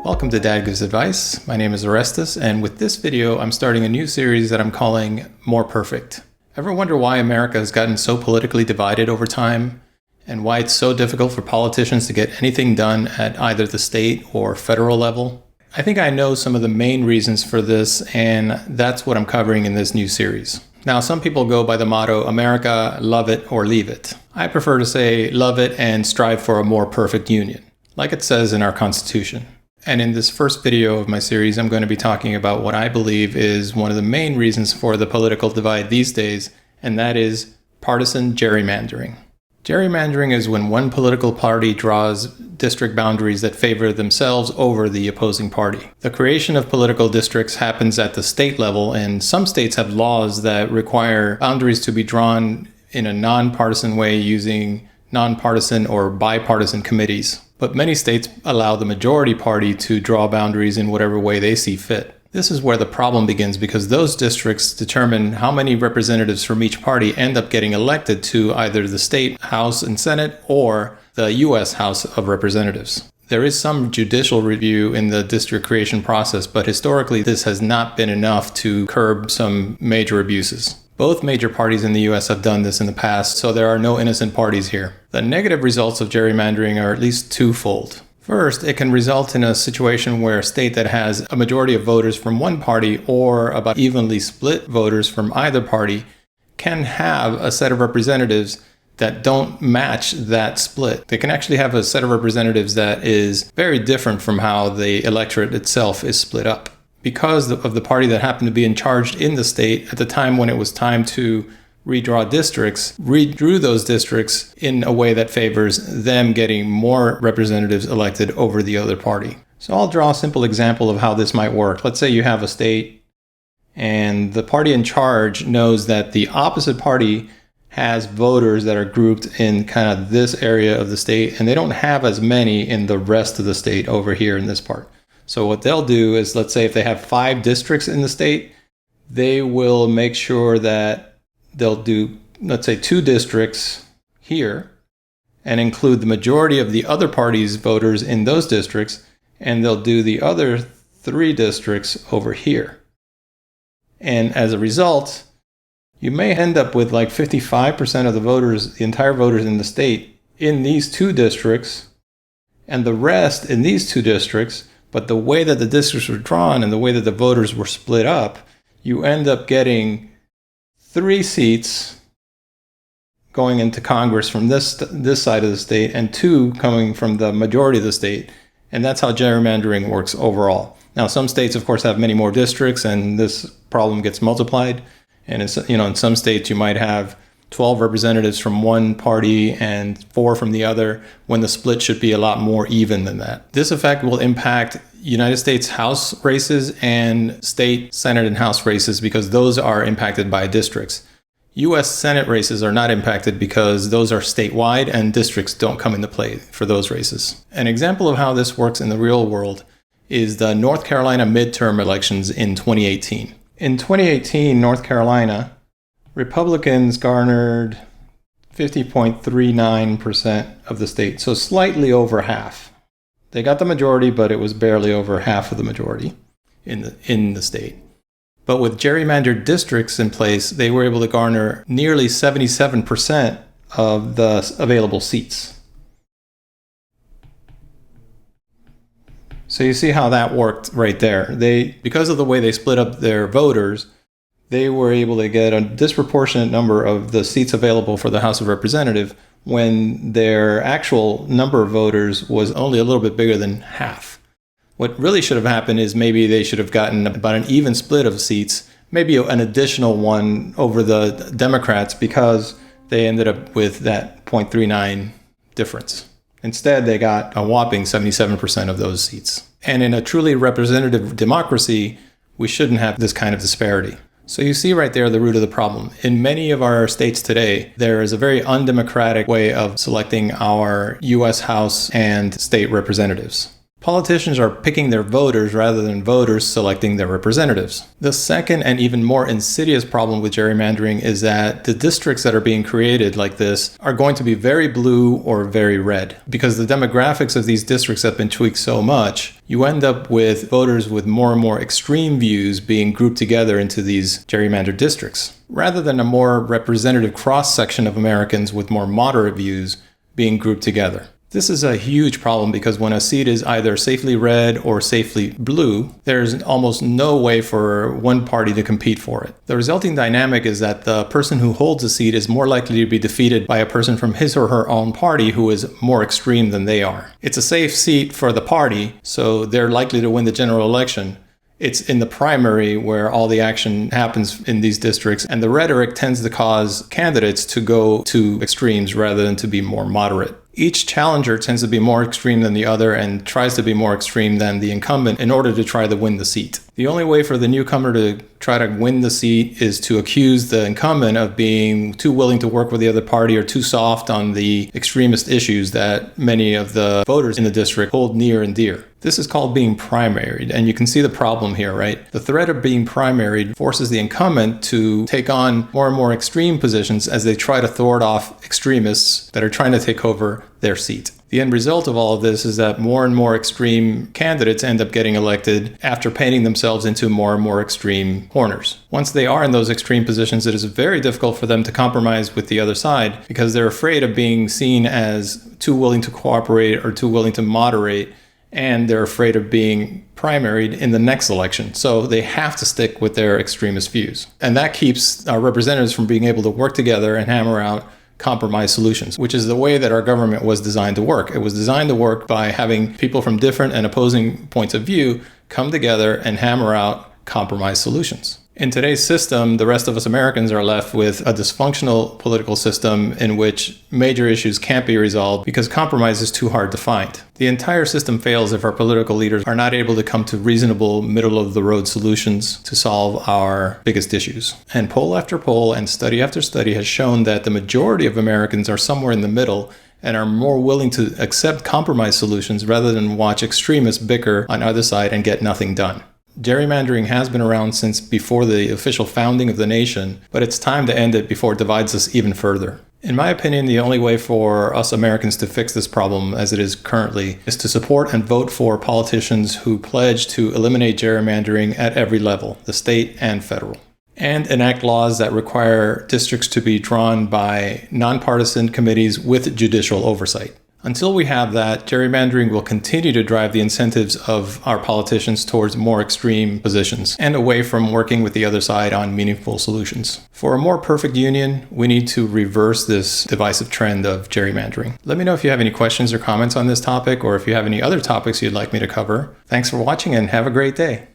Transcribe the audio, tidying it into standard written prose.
Welcome to Dad Gives Advice. My name is Orestes, and with this video, I'm starting a new series that I'm calling More Perfect. Ever wonder why America has gotten so politically divided over time, and why it's so difficult for politicians to get anything done at either the state or federal level? I think I know some of the main reasons for this, and that's what I'm covering in this new series. Now, some people go by the motto, America, love it or leave it. I prefer to say, love it and strive for a more perfect union, like it says in our Constitution. And in this first video of my series, I'm going to be talking about what I believe is one of the main reasons for the political divide these days, and that is partisan gerrymandering. Gerrymandering is when one political party draws district boundaries that favor themselves over the opposing party. The creation of political districts happens at the state level, and some states have laws that require boundaries to be drawn in a nonpartisan way using nonpartisan or bipartisan committees. But many states allow the majority party to draw boundaries in whatever way they see fit. This is where the problem begins, because those districts determine how many representatives from each party end up getting elected to either the state House and Senate or the U.S. House of Representatives. There is some judicial review in the district creation process, but historically this has not been enough to curb some major abuses. Both major parties in the U.S. have done this in the past, so there are no innocent parties here. The negative results of gerrymandering are at least twofold. First, it can result in a situation where a state that has a majority of voters from one party or about evenly split voters from either party can have a set of representatives that don't match that split. They can actually have a set of representatives that is very different from how the electorate itself is split up, because of the party that happened to be in charge in the state at the time when it was time to redraw districts, redrew those districts in a way that favors them getting more representatives elected over the other party. So I'll draw a simple example of how this might work. Let's say you have a state and the party in charge knows that the opposite party has voters that are grouped in kind of this area of the state, and they don't have as many in the rest of the state over here in this part. So what they'll do is, let's say if they have 5 districts in the state, they will make sure that they'll do, let's say, 2 districts here and include the majority of the other party's voters in those districts, and they'll do the other 3 districts over here. And as a result, you may end up with like 55% of the voters, the entire voters in the state, in these 2 districts, and the rest in these 2 districts. But the way that the districts were drawn and the way that the voters were split up, you end up getting 3 seats going into Congress from this side of the state and 2 coming from the majority of the state. And that's how gerrymandering works overall. Now, some states, of course, have many more districts, and this problem gets multiplied. And in some states, you might have 12 representatives from one party and 4 from the other, when the split should be a lot more even than that. This effect will impact United States House races and state Senate and House races, because those are impacted by districts. U.S. Senate races are not impacted because those are statewide and districts don't come into play for those races. An example of how this works in the real world is the North Carolina midterm elections in 2018. In 2018, North Carolina, Republicans garnered 50.39% of the state, so slightly over half. They got the majority, but it was barely over half of the majority in the state. But with gerrymandered districts in place, they were able to garner nearly 77% of the available seats. So you see how that worked right there. Because of the way they split up their voters, they were able to get a disproportionate number of the seats available for the House of Representatives when their actual number of voters was only a little bit bigger than half. What really should have happened is maybe they should have gotten about an even split of seats, maybe an additional one over the Democrats, because they ended up with that 0.39 difference. Instead, they got a whopping 77% of those seats. And in a truly representative democracy, we shouldn't have this kind of disparity. So you see right there the root of the problem. In many of our states today, there is a very undemocratic way of selecting our U.S. House and state representatives. Politicians are picking their voters rather than voters selecting their representatives. The second and even more insidious problem with gerrymandering is that the districts that are being created like this are going to be very blue or very red. Because the demographics of these districts have been tweaked so much, you end up with voters with more and more extreme views being grouped together into these gerrymandered districts, rather than a more representative cross-section of Americans with more moderate views being grouped together. This is a huge problem because when a seat is either safely red or safely blue, there's almost no way for one party to compete for it. The resulting dynamic is that the person who holds a seat is more likely to be defeated by a person from his or her own party who is more extreme than they are. It's a safe seat for the party, so they're likely to win the general election. It's in the primary where all the action happens in these districts, and the rhetoric tends to cause candidates to go to extremes rather than to be more moderate. Each challenger tends to be more extreme than the other and tries to be more extreme than the incumbent in order to try to win the seat. The only way for the newcomer to try to win the seat is to accuse the incumbent of being too willing to work with the other party or too soft on the extremist issues that many of the voters in the district hold near and dear. This is called being primaried, and you can see the problem here, right? The threat of being primaried forces the incumbent to take on more and more extreme positions as they try to thwart off extremists that are trying to take over their seat. The end result of all of this is that more and more extreme candidates end up getting elected after painting themselves into more and more extreme corners. Once they are in those extreme positions, it is very difficult for them to compromise with the other side because they're afraid of being seen as too willing to cooperate or too willing to moderate, and they're afraid of being primaried in the next election. So they have to stick with their extremist views. And that keeps our representatives from being able to work together and hammer out compromise solutions, which is the way that our government was designed to work. It was designed to work by having people from different and opposing points of view come together and hammer out compromise solutions. In today's system, the rest of us Americans are left with a dysfunctional political system in which major issues can't be resolved because compromise is too hard to find. The entire system fails if our political leaders are not able to come to reasonable, middle-of-the-road solutions to solve our biggest issues. And poll after poll and study after study has shown that the majority of Americans are somewhere in the middle and are more willing to accept compromise solutions rather than watch extremists bicker on either side and get nothing done. Gerrymandering has been around since before the official founding of the nation, but it's time to end it before it divides us even further. In my opinion, the only way for us Americans to fix this problem as it is currently is to support and vote for politicians who pledge to eliminate gerrymandering at every level, the state and federal, and enact laws that require districts to be drawn by nonpartisan committees with judicial oversight. Until we have that, gerrymandering will continue to drive the incentives of our politicians towards more extreme positions and away from working with the other side on meaningful solutions. For a more perfect union, we need to reverse this divisive trend of gerrymandering. Let me know if you have any questions or comments on this topic, or if you have any other topics you'd like me to cover. Thanks for watching and have a great day.